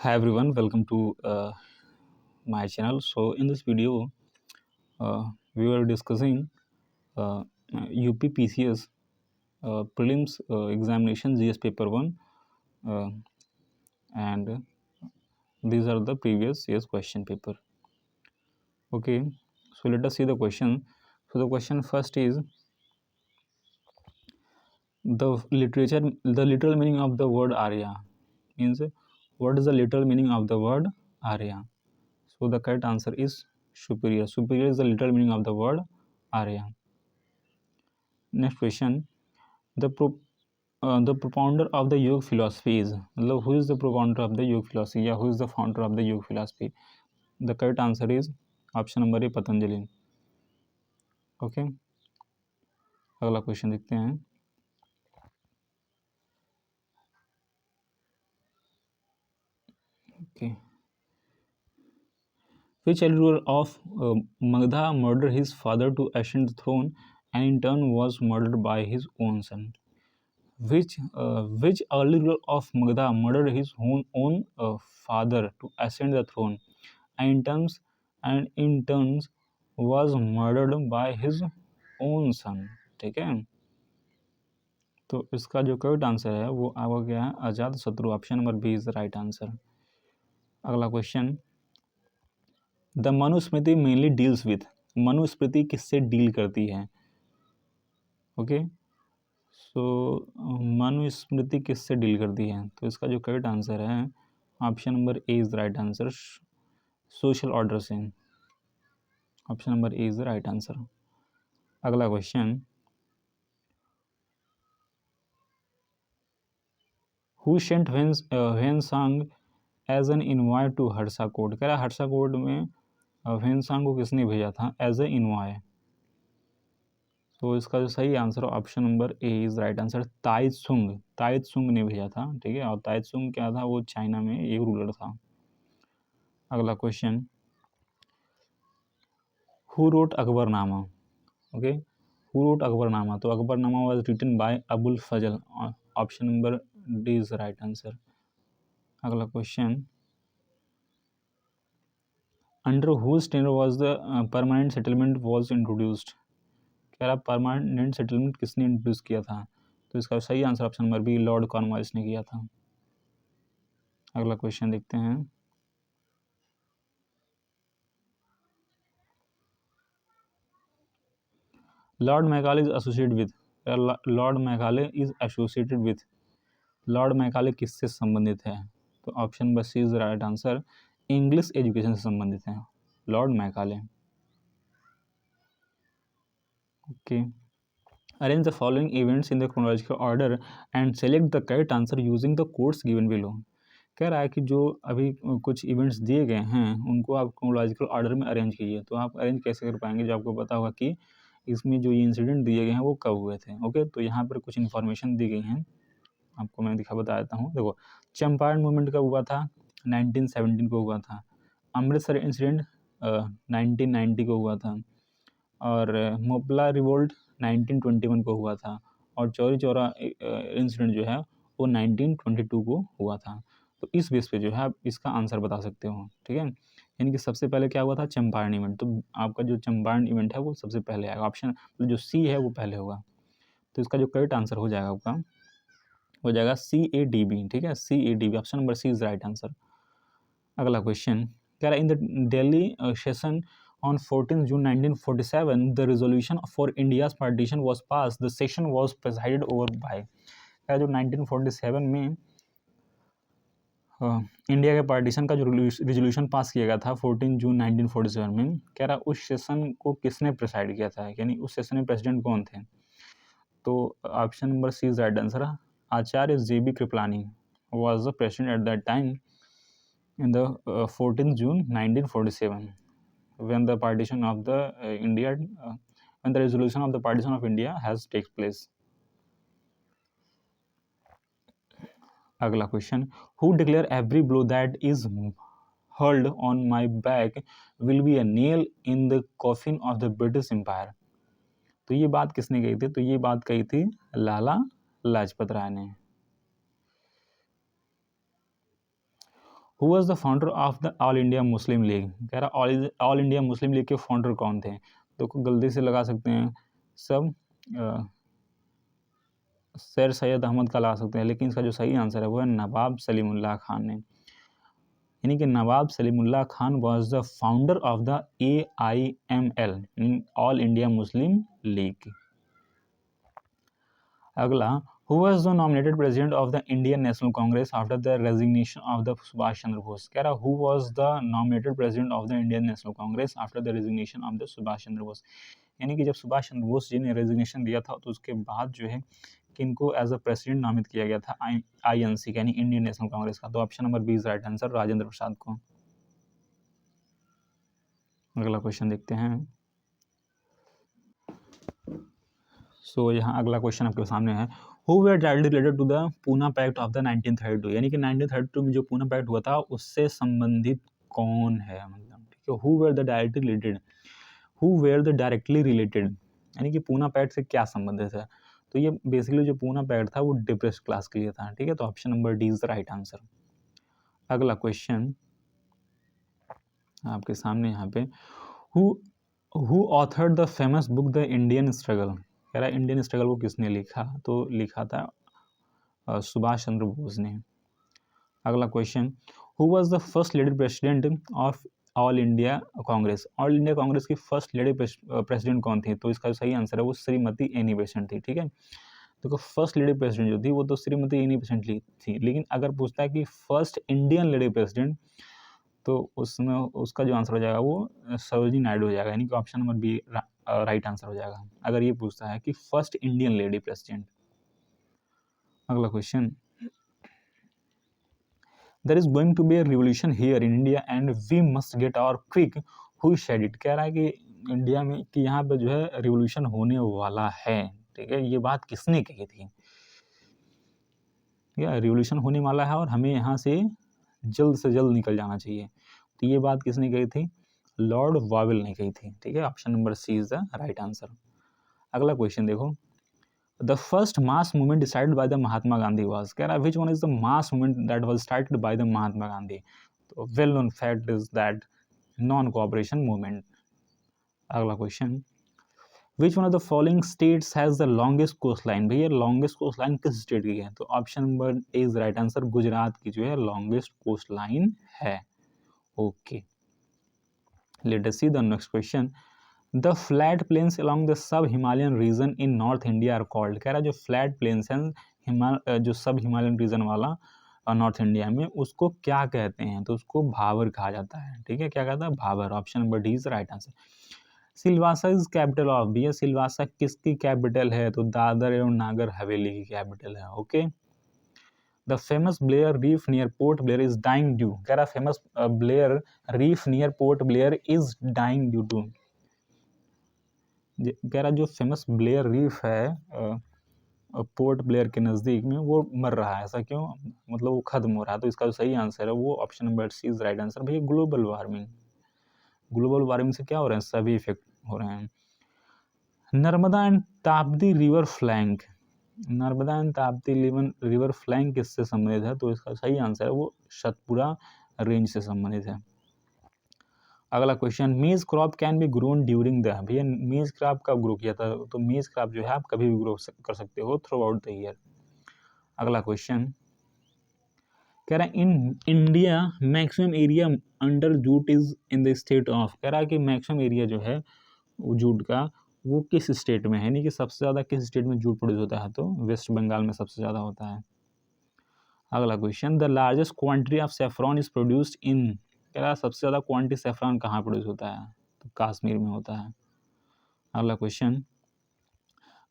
Hi everyone, welcome to my channel. So in this video, we were discussing UPPCS prelims examination GS paper 1, uh, and these are the previous year's question paper. Okay, so let us see the question. So the question first is the literal meaning of the word Arya means what is the literal meaning of the word Arya? So the correct answer is superior. Superior is the literal meaning of the word Arya. Next question, the propounder of the योग philosophy is, मतलब who is the propounder of the योग philosophy या who is the founder of the योग philosophy? The correct answer is option number A Patanjali. Okay, अगला question देखते हैं. Okay, which elder ruler of Magadha murdered his father to ascend the throne and in turn was murdered by his own son? Which early ruler of Magadha murdered his own father to ascend the throne and in turns was murdered by his own son? ठीक है, तो इसका जो correct answer है वो आ गया है Ajatashatru. Option number B is the right answer. अगला question, the Manusmriti mainly deals with, Manusmriti किससे डील करती है? ओके, सो मनुस्मृति किससे डील करती है? तो इसका जो करेक्ट आंसर है option number A is the right answer, social order से. Option number A is the right answer. अगला question, who sent Hiuen Tsang as an envoy to Harsha court? कह रहा है हर्षा कोड में व्हेनसांग को किसने भेजा था एज ए इनवॉय? तो इसका जो सही answer option number A is right answer, Tai Tsung ने भेजा था. ठीक है, और ताइत्सुंग क्या था, वो चाइना में एक रूलर था. अगला question, who wrote Akbarnama? Okay, who wrote Akbarnama? तो Akbarnama was written by Abul Fazl. Option number D is right answer. अगला question, under whose tenure was the permanent settlement was introduced? कह रहा परमानेंट सेटलमेंट किसने इंट्रोड्यूस किया था? तो इसका सही answer option number B Lord Cornwallis ने किया था. अगला क्वेश्चन देखते हैं, Lord Macaulay is associated with, Lord Macaulay is associated with, Lord Macaulay किससे संबंधित है? तो option number C is right answer, English education से संबंधित है Lord Macaulay. Okay, arrange the following events in the chronological order and select the correct answer using the codes given below. कह रहा है कि जो अभी कुछ इवेंट्स दिए गए हैं उनको आप क्रोनोलॉजिकल ऑर्डर में अरेंज कीजिए. तो आप अरेंज कैसे कर पाएंगे, जो आपको पता होगा कि इसमें जो ये इंसिडेंट दिए गए हैं वो कब हुए थे. ओके, तो यहाँ पर कुछ इन्फॉर्मेशन दी गई हैं, आपको मैं बता देता हूँ. देखो, चंपारण मूवमेंट कब हुआ था? 1917 को हुआ था. अमृतसर इंसिडेंट 1990 को हुआ था. और मोपला रिवोल्ट 1921 को हुआ था. और चौरी चौरा इंसिडेंट जो है वो 1922 को हुआ था. तो इस बेस पे जो है आप इसका आंसर बता सकते हो. ठीक है, यानी कि सबसे पहले क्या हुआ था? चंपारण इवेंट. तो आपका जो चंपारण इवेंट है वो सबसे पहले आएगा. ऑप्शन जो सी है वो पहले होगा. तो इसका जो करेक्ट आंसर हो जाएगा आपका हो जाएगा CADB. ठीक है, CADB, option number C is right answer. अगला क्वेश्चन, कह रहा है in the Delhi session on 14 June 1947 the resolution for India's partition was passed. The session was presided over by, जो 1947 में इंडिया के पार्टीशन का जो रिजोल्यूशन पास किया गया था 14 जून 1947 में, कह रहा उस सेशन को किसने प्रेसाइड किया था, यानी उस सेशन में प्रेसिडेंट कौन थे? तो option number C is right answer, Acharya JB Kripalani was the president at that time in the 14th June 1947 when the partition of the India when the resolution of the partition of India has takes place. अगला question, who declare every blow that is hurled on my back will be a nail in the coffin of the British Empire? तो ये बात किसने कही थी? तो ये बात कही थी लाला लाजपत राय ने. Who was the founder of the all India Muslim league, कह रहा ऑल इंडिया मुस्लिम लीग के फाउंडर कौन थे। तो गलती से लगा सकते हैं सब सर सैयद अहमद का ला सकते हैं, लेकिन इसका जो सही आंसर है वो है नवाब सलीमुल्लाह खान ने, यानी कि Nawab Salimullah Khan was the founder of the AIML, all India Muslim League. अगला, who was the nominated president of the Indian National Congress after the resignation of the Subhash Chandra Bose, कह रहा who was the nominated president of the Indian National Congress after the resignation of the Subhash Chandra Bose, यानी कि जब सुभाष चंद्र बोस जी ने resignation दिया था तो उसके बाद जो है किनको एज अ प्रेसिडेंट नामित किया गया था INC यानी इंडियन नेशनल कांग्रेस का। तो option number 20 right answer, Rajendra Prasad को। अगला क्वेश्चन देखते हैं। सो यहाँ अगला क्वेश्चन आपके सामने है, who were directly related to the Poona pact of the 1932, यानी कि 1932 में जो पूना पैक्ट हुआ था उससे संबंधित कौन है, मतलब ठीक है, who were the directly related, who were the directly related, यानी कि पूना पैक्ट से क्या संबंधित है। तो ये बेसिकली जो पूना पैक्ट था वो डिप्रेस्ड क्लास के लिए था, ठीक है, तो option number D is the right answer. अगला क्वेश्चन आपके सामने यहाँ पे, who authored the famous book the Indian struggle, कह रहा है इंडियन स्ट्रगल को किसने लिखा, तो लिखा था सुभाष चंद्र बोस ने। अगला question, who was the first lady president of all India Congress, all India Congress की फर्स्ट लेडी प्रेसिडेंट कौन थी, तो इसका जो सही आंसर है वो श्रीमती एनी बेसेंट थी, ठीक है। देखो फर्स्ट लेडी प्रेसिडेंट जो थी वो तो श्रीमती एनी बेसेंट थी, लेकिन अगर पूछता है कि फर्स्ट इंडियन लेडी प्रेसिडेंट, तो उसमें उसका जो आंसर हो जाएगा वो सरोजिनी नायडू हो जाएगा, यानी कि option number B right answer हो जाएगा अगर ये पूछता है कि फर्स्ट इंडियन लेडी प्रेसिडेंट। अगला question, there is going to be a revolution here in India and we must get our quick, who said it, कह रहा है कि इंडिया में कि यहाँ पे जो है रिवोल्यूशन होने वाला है, ठीक है, ये बात किसने कही थी, या रिवोल्यूशन होने वाला है और हमें यहाँ से जल्द निकल जाना चाहिए, तो ये बात किसने कही थी, लॉर्ड वावेल ने कही थी, ठीक है, option number C is the right answer. अगला क्वेश्चन देखो, the first mass movement decided by the Mahatma Gandhi was, कह रहा है which one is the mass movement that was started by the Mahatma Gandhi, तो well known fact is that non cooperation movement. अगला question, which one of the following states has the longest coast line, भैया longest coast line किस state की है, तो option number A is right answer, Gujarat की जो है लॉन्गेस्ट कोस्ट लाइन है। Okay, let us see the next question, the flat plains along the sub Himalayan region in north India are called, कह रहा है जो फ्लैट प्लेन्स हैं जो सब हिमालयन रीजन वाला नॉर्थ इंडिया में उसको क्या कहते हैं, तो उसको भावर कहा जाता है, ठीक है, क्या कहता है, भावर, option number D is right answer. Silvassa is capital of, भैया सिलवासा किसकी कैपिटल है, तो दादर एवं नागर हवेली की कैपिटल है। Okay, the famous Blair reef near Port Blair is dying due, कह रहा famous Blair reef near Port Blair is dying due to, कह रहा जो फेमस ब्लेयर रीफ है पोर्ट ब्लेयर के नज़दीक में वो मर रहा है, ऐसा क्यों, मतलब वो खत्म हो रहा है, तो इसका जो सही आंसर है वो option number C is right answer. भैया ग्लोबल वार्मिंग से क्या हो रहे हैं, सभी इफेक्ट हो रहे हैं। Narmada and Tapti river flank, Narmada and Tapti river flank किससे संबंधित है, तो इसका सही आंसर है वो सतपुड़ा रेंज से संबंधित है। अगला क्वेश्चन, मेज crop can be grown during the, भैया मेज क्रॉप कब ग्रो किया था, तो मेज क्रॉप जो है आप कभी भी ग्रो कर सकते हो थ्रू आउट द ईयर। अगला क्वेश्चन कह रहा है in India maximum area under jute is in the state of, कह रहा है कि मैक्सिमम एरिया जो है जूट का वो किस स्टेट में है, यानी कि सबसे ज़्यादा किस स्टेट में जूट प्रोड्यूस होता है, तो वेस्ट बंगाल में सबसे ज़्यादा होता है। अगला question, the largest quantity of saffron is produced in, कह रहा है सबसे ज़्यादा क्वांटिटी सेफ्रॉन कहाँ प्रोड्यूस होता है, तो कश्मीर में होता है। अगला क्वेश्चन,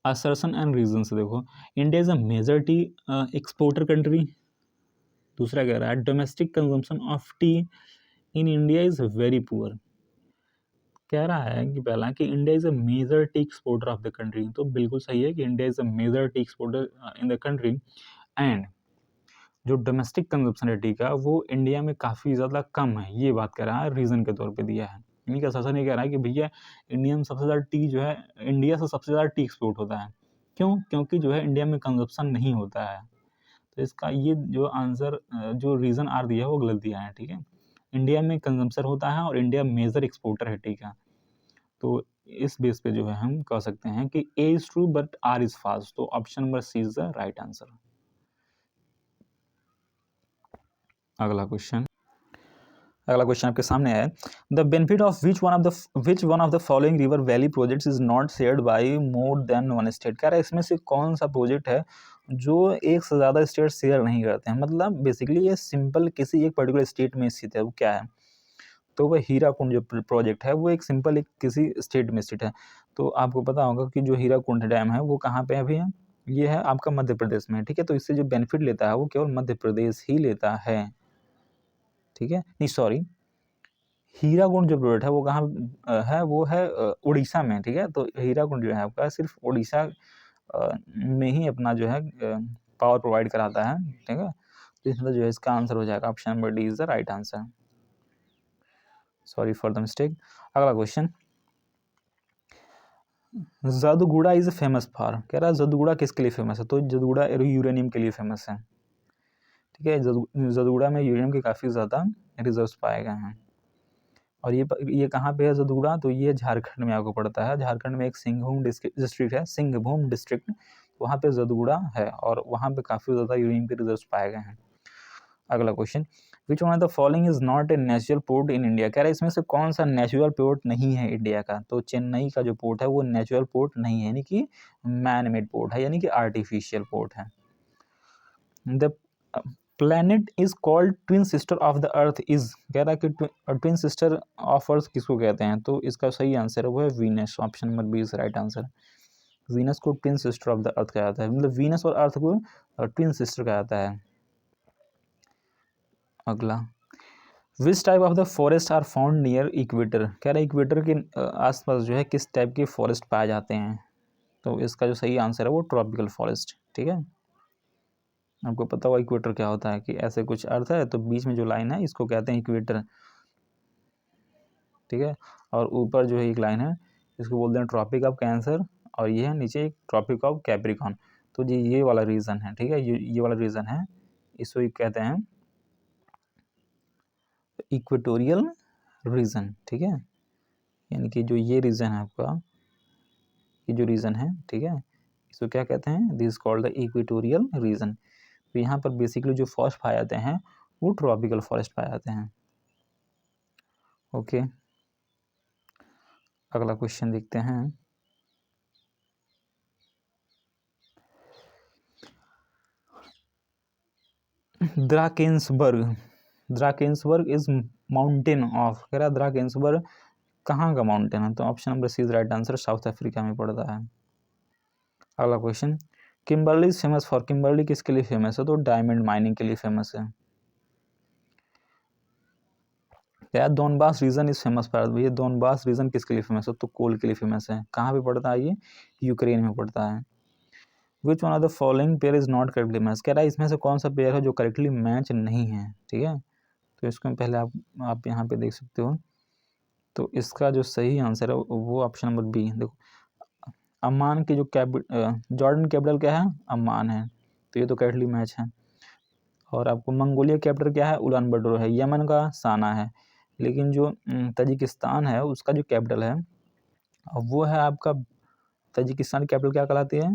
असर्शन एंड रीजन से देखो, India is a major tea exporter country, दूसरा कह रहा है domestic consumption of tea in India is very poor, कह रहा है कि पहला कि India is a major tea exporter of the country, तो बिल्कुल सही है कि India is a major tea exporter in the country, and जो डोमेस्टिक कंजप्शन है टी का वो इंडिया में काफ़ी ज़्यादा कम है, ये बात कह रहा है, रीज़न के तौर पे दिया है, यानी कि असर नहीं कह रहा है कि भैया इंडिया में सबसे ज़्यादा टी जो है, इंडिया से सबसे ज़्यादा टी एक्सपोर्ट होता है, क्यों, क्योंकि जो है इंडिया में कंजप्शन नहीं होता है, तो इसका ये जो आंसर जो रीज़न आर दिया है वो गलत दिया है, ठीक है। इंडिया में कंजम्पशन होता है और इंडिया मेजर एक्सपोर्टर है, ठीक है। तो इस बेस पे जो है हम कह सकते हैं कि A is true but R is false, तो option number C is the right answer. अगला क्वेश्चन आपके सामने है, the benefit of which one of the following river valley projects is not shared by more than one state. कह रहा है इसमें से कौन सा प्रोजेक्ट है जो एक से ज़्यादा स्टेट शेयर नहीं करते हैं। मतलब बेसिकली ये सिंपल किसी एक पर्टिकुलर स्टेट में स्थित है, वो क्या है, तो वह हीराकुंड जो प्रोजेक्ट है वो एक सिंपल एक किसी स्टेट में स्थित है। तो आपको पता होगा कि जो हीराकुंड डैम है वो कहाँ पे अभी है, ये है आपका मध्य प्रदेश में, ठीक है। तो इससे जो बेनिफिट लेता है वो केवल मध्य प्रदेश ही लेता है, ठीक है। नहीं सॉरी, हीराकुंड जो प्रोजेक्ट है वो कहाँ है, वो है उड़ीसा में, ठीक है। तो हीराकुंड जो है आपका सिर्फ उड़ीसा में ही अपना जो है पावर प्रोवाइड कराता है, ठीक है। तो इसमें जो है इसका आंसर हो जाएगा option number D is the right answer. Sorry for the mistake. अगला क्वेश्चन, जदगुड़ा इज फेमस फॉर। कह रहा है जदगुड़ा किसके लिए फेमस है, तो जदगुड़ा यूरेनियम के लिए फेमस है, ठीक है। जदगुड़ा में यूरेनियम के काफ़ी ज़्यादा रिजर्व्स पाए गए हैं। और ये कहाँ पे है जदगुड़ा, तो ये झारखंड में आपको पड़ता है। झारखंड में एक सिंहभूम डिस्ट्रिक्ट है, सिंहभूम डिस्ट्रिक्ट, वहाँ पे जदगुड़ा है और वहाँ पे काफ़ी ज़्यादा यूरेनियम के रिजर्व्स पाए गए हैं। अगला question, which one of the following is not a natural port in India. कह रहा है इसमें से कौन सा नेचुरल पोर्ट नहीं है इंडिया का, तो चेन्नई का जो पोर्ट है वो नेचुरल पोर्ट नहीं है, यानी कि मैन मेड पोर्ट है, यानी कि आर्टिफिशियल पोर्ट है। The planet is called twin sister of the earth is. कह रहा है कि ट्विन सिस्टर ऑफ अर्थ किसको कहते हैं, तो इसका सही आंसर है वो है Venus, option number B is right answer. Venus को twin sister of the earth कहा जाता है, मतलब वीनस और अर्थ को ट्विन सिस्टर कहा जाता है। अगला, which type of the forest are found near equator. कह रहा है इक्वेटर के आसपास जो है किस टाइप के फॉरेस्ट पाए जाते हैं, तो इसका जो सही आंसर है वो ट्रॉपिकल फॉरेस्ट, ठीक है। आपको पता होगा इक्वेटर क्या होता है, कि ऐसे कुछ अर्थ है तो बीच में जो लाइन है इसको कहते हैं इक्वेटर, ठीक है। और ऊपर जो है एक लाइन है इसको बोलते हैं ट्रॉपिक ऑफ कैंसर, और ये है नीचे एक ट्रॉपिक ऑफ कैप्रिकॉन। तो ये वाला रीजन है, ठीक है, ये वाला रीजन है, इसको कहते हैं इक्वेटोरियल रीजन, ठीक है। यानी कि जो ये रीजन है आपका, ये जो रीजन है, ठीक है, इसको क्या कहते हैं, this called the equatorial region. तो यहाँ पर बेसिकली जो फॉरेस्ट पाए जाते हैं वो ट्रॉपिकल फॉरेस्ट पाए जाते हैं। ओके, अगला क्वेश्चन देखते हैं। Drakensberg is mountain of. कह रहा है द्राकेंसबर्ग कहाँ का माउंटेन है, तो option number C is right answer, South Africa में पड़ता है। अगला question, Kimberley is famous for. Kimberley किसके लिए फेमस है, तो डायमंड माइनिंग के लिए फेमस है। क्या Donbas region is famous for. भैया दोनबास रीजन किसके लिए फेमस है, तो कोल के लिए फेमस है। कहाँ पे पड़ता है, ये यूक्रेन में पड़ता है। Which one of the following pair is not correctly match. कह रहा है इसमें से कौन सा पेयर है जो करेक्टली मैच नहीं है, ठीक है। तो इसको पहले आप यहाँ पे देख सकते हो, तो इसका जो सही आंसर है वो ऑप्शन नंबर बी है। देखो, अम्मान की जो जॉर्डन कैपिटल क्या है, अम्मान है, तो ये तो करेक्टली मैच है। और आपको मंगोलिया कैपिटल क्या है, उलान बटोर है। यमन का साना है, लेकिन जो तजिकिस्तान है उसका जो कैपिटल है वो है आपका, तजिकिस्तान की कैपिटल क्या कहलाती है,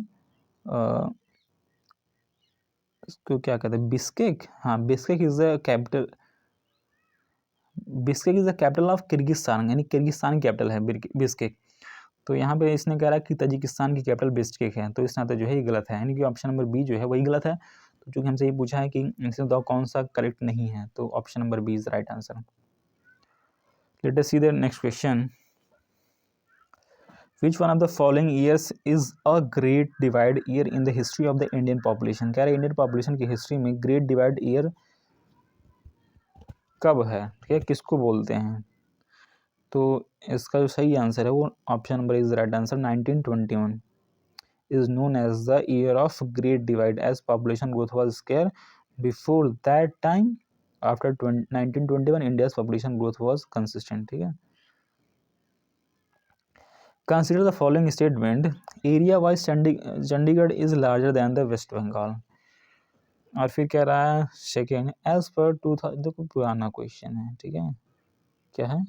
इसको क्या कहते हैं, बिस्केक। हाँ, Bishkek is the capital, Bishkek is the capital of Kyrgyzstan, यानी किर्गिस्तान की कैपिटल है बिस्केक। तो यहाँ पे इसने कह रहा है कि तजिकिस्तान की कैपिटल बिस्केक है, तो इस नाते जो है ये गलत है, यानी कि ऑप्शन नंबर बी जो है वही गलत है। तो चूंकि हमसे ये पूछा है कि इनसे बताओ कौन सा करेक्ट नहीं है, तो option number B is right answer. Let us see the next question, which one of the following years is a great divide year in the history of the Indian population. कह रहे हैं Indian population की history में great divide year कब है, ठीक है, किसको बोलते हैं, तो इसका जो सही आंसर है वो option number is right answer, 1921 is known as the year of great divide as population growth was scarce before that time. After 1921 India's population growth was consistent, ठीक है। Consider the following statement, area wise Chandigarh is larger than the West Bengal. और फिर कह रहा है second, as per 2000, देखो पुराना question है, ठीक है, क्या है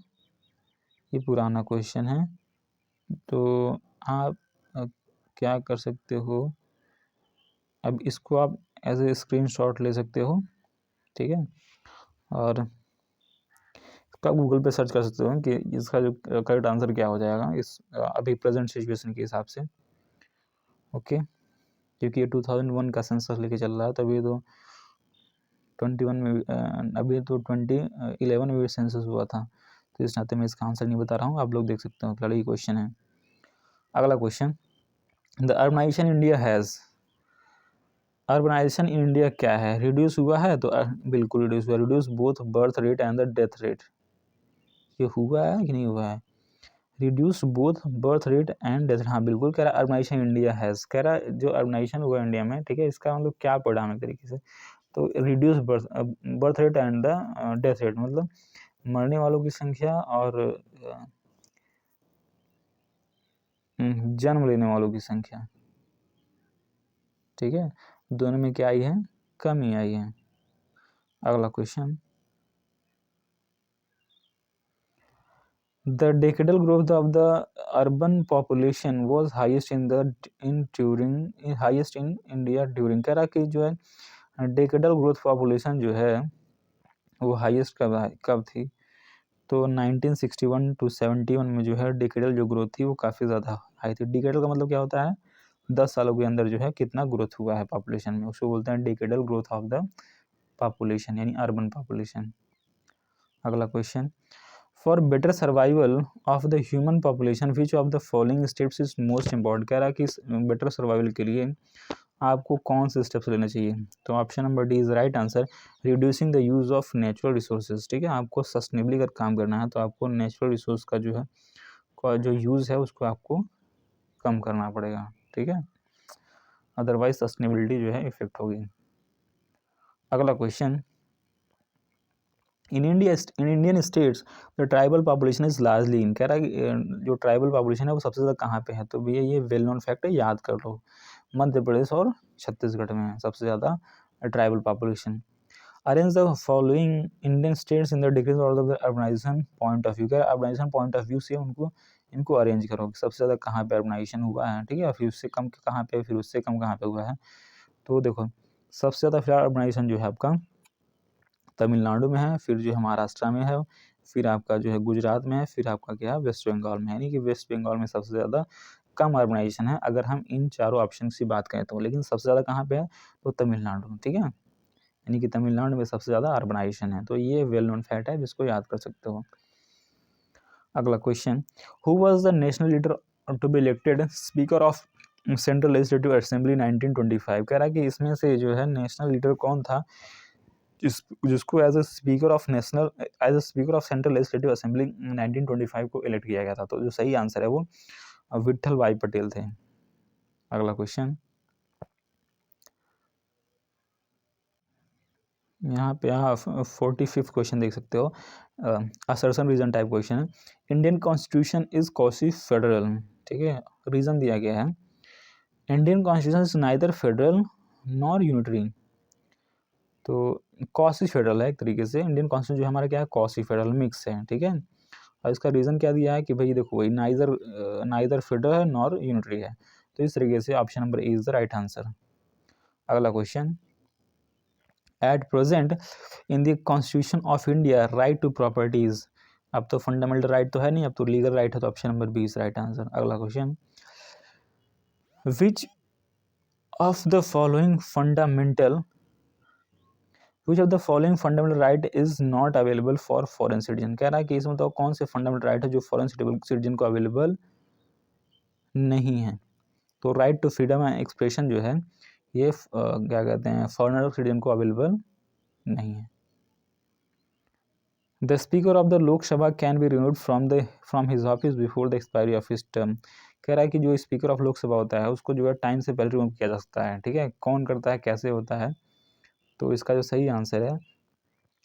ये, पुराना क्वेश्चन है, तो आप क्या कर सकते हो, अब इसको आप एज ए स्क्रीनशॉट ले सकते हो, ठीक है, और इसका गूगल पे सर्च कर सकते हो कि इसका जो करेक्ट आंसर क्या हो जाएगा इस अभी प्रेजेंट सिचुएशन के हिसाब से। ओके, क्योंकि ये 2001 का सेंसस लेके चल रहा है, तभी तो 21 में अभी तो 2011 में भी सेंसस हुआ था, तो इस नाते मैं इसका आंसर नहीं बता रहा हूँ, आप लोग देख सकते हो, लड़ाई क्वेश्चन है। अगला question, the urbanization India has, urbanization in India क्या है, रिड्यूस हुआ है, तो बिल्कुल रिड्यूस हुआ, reduce both birth rate and the death rate, ये हुआ है कि नहीं हुआ है, reduce both birth rate and death, हाँ बिल्कुल कह रहा है अर्बनाइजेशन इंडिया हैज़, कह रहा है जो अर्बनाइजेशन हुआ इंडिया में, ठीक है, इसका मतलब क्या पढ़ा हमें तरीके से, तो reduce birth rate and the death rate, मतलब मरने वालों की संख्या और जन्म लेने वालों की संख्या, ठीक है, दोनों में क्या आई है, कमी आई है। अगला question, the decadal growth of the urban population was highest highest in India during, कह रहा कि जो है डेकेडल ग्रोथ पॉपुलेशन जो है वो हाईएस्ट कब थी, तो 1961 टू 71 में जो है डेकेडल जो ग्रोथ थी वो काफ़ी ज़्यादा हाई थी। डेकेडल का मतलब क्या होता है, 10 सालों के अंदर जो है कितना ग्रोथ हुआ है पॉपुलेशन में, उसको बोलते हैं decadal growth of the population, यानी अर्बन पॉपुलेशन। अगला question, for better survival of the human population which of the following steps is most important, कह रहा है कि बेटर सर्वाइवल के लिए आपको कौन से स्टेप्स लेने चाहिए, तो option number D is right answer, reducing the use of natural resources, ठीक है, आपको सस्टेनेबली अगर काम करना है तो आपको नेचुरल रिसोर्स का जो है जो यूज़ है उसको आपको कम करना पड़ेगा, ठीक है, अदरवाइज सस्टेनेबिलिटी जो है इफेक्ट होगी। अगला question, in Indian states the tribal population is largely इन, कह रहा है कि जो ट्राइबल पॉपुलेशन है वो सबसे ज़्यादा कहाँ पे है, तो भैया ये वेल नोन फैक्ट है, याद कर लो, मध्य प्रदेश और छत्तीसगढ़ में है सबसे ज़्यादा tribal population. Arrange the following Indian states in the degrees of the urbanization point of view, क्या अर्बनाइजेशन पॉइंट ऑफ व्यू से इनको अरेंज करो, सबसे ज़्यादा कहाँ पे अर्बनाइजेशन हुआ है, ठीक है, फिर उससे कम कहाँ पे, फिर उससे कम कहाँ पे हुआ है, तो देखो सबसे ज़्यादा फिलहाल अर्बनाइजेशन जो है आपका तमिलनाडु में है, फिर जो है महाराष्ट्र में है, फिर आपका जो है गुजरात में है, फिर आपका क्या है वेस्ट बंगाल में है, यानी कि वेस्ट बंगाल में सबसे ज़्यादा कम अर्बनाइजेशन है अगर हम इन चारों ऑप्शन की बात करें तो, लेकिन सबसे ज़्यादा कहाँ पे है, तो तमिलनाडु, ठीक है, यानी कि तमिलनाडु में सबसे ज़्यादा अर्बनाइजेशन है, तो ये वेल नोन फैक्ट है जिसको याद कर सकते हो। अगला question, who was the national leader to be elected speaker of central legislative assembly 1925, कह रहा है कि इसमें से जो है नेशनल लीडर कौन था जिसको as a speaker of central legislative assembly 1925 को इलेक्ट किया गया था, तो जो सही आंसर है वो विट्ठल भाई पटेल थे। अगला क्वेश्चन, यहाँ पे आप 45th क्वेश्चन देख सकते हो, असर्शन रीजन टाइप क्वेश्चन है, Indian constitution is quasi federal, ठीक है, रीजन दिया गया है, Indian constitution is neither federal nor unitary, तो कॉसी फेडरल है एक तरीके से, इंडियन कॉन्स्टिट्यूशन जो हमारा क्या है कॉसी फेडरल मिक्स है, ठीक है, और इसका रीज़न क्या दिया है कि भाई देखो वही नाइदर फेडरल है नॉर यूनिटरी है, तो इस तरीके से option number A is the right answer. अगला question, at present in the constitution of India right to properties, अब तो फंडामेंटल राइट तो है नहीं, अब तो लीगल राइट है, तो option number B is right answer. अगला question, which of the following fundamental right is not available for foreign citizen, कह रहा है कि इसमें तो कौन से फंडामेंटल राइट है जो फॉरेन सिटीजन को अवेलेबल नहीं है, तो right to freedom and expression जो है ये क्या कहते हैं फॉरेनर सिटीजन को अवेलेबल नहीं है। The speaker of the Lok Sabha can be removed from his office before the expiry of his term, कह रहा है कि जो स्पीकर ऑफ लोकसभा होता है उसको जो है टाइम से पहले रिमूव किया जा सकता है, ठीक है, कौन करता है कैसे होता है, तो इसका जो सही आंसर है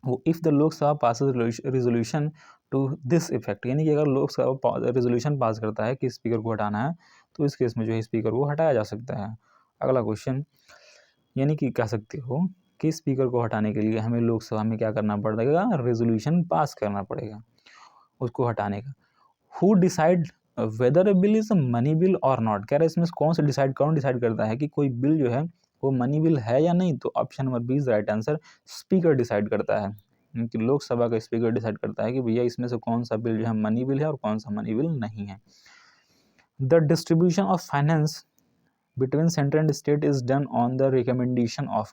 वो if the Lok Sabha passes resolution to this effect, यानी कि अगर लोकसभा रेजोल्यूशन पास करता है कि स्पीकर को हटाना है तो इस केस में जो है स्पीकर को हटाया जा सकता है। अगला क्वेश्चन, यानी कि कह सकते हो कि स्पीकर को हटाने के लिए हमें लोकसभा में क्या करना पड़ेगा, रेजोल्यूशन पास करना पड़ेगा उसको हटाने का। Who decide whether A bill is a money bill और नॉट, कह रहे हैं इसमें कौन डिसाइड करता है कि कोई बिल जो है वो मनी बिल है या नहीं, तो option number B is right answer, speaker decide करता है, कि लोकसभा का स्पीकर डिसाइड करता है कि भैया इसमें से कौन सा बिल जो है मनी बिल है और कौन सा मनी बिल नहीं है। The distribution of finance between centre and state is done on the recommendation of,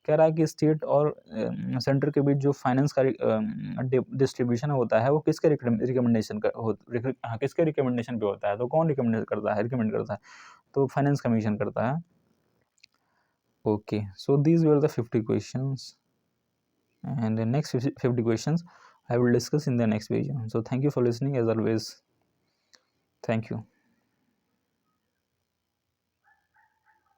कह रहा है कि स्टेट और सेंटर के बीच जो फाइनेंस का डिस्ट्रीब्यूशन होता है वो किसके रिकमेंडेशन किसके रिकमेंडेशन पे होता है, तो कौन रिकमेंड करता है, तो फाइनेंस कमीशन करता है। Okay, so these were the 50 questions and the next 50 questions I will discuss in the next video. So thank you for listening as always. Thank you.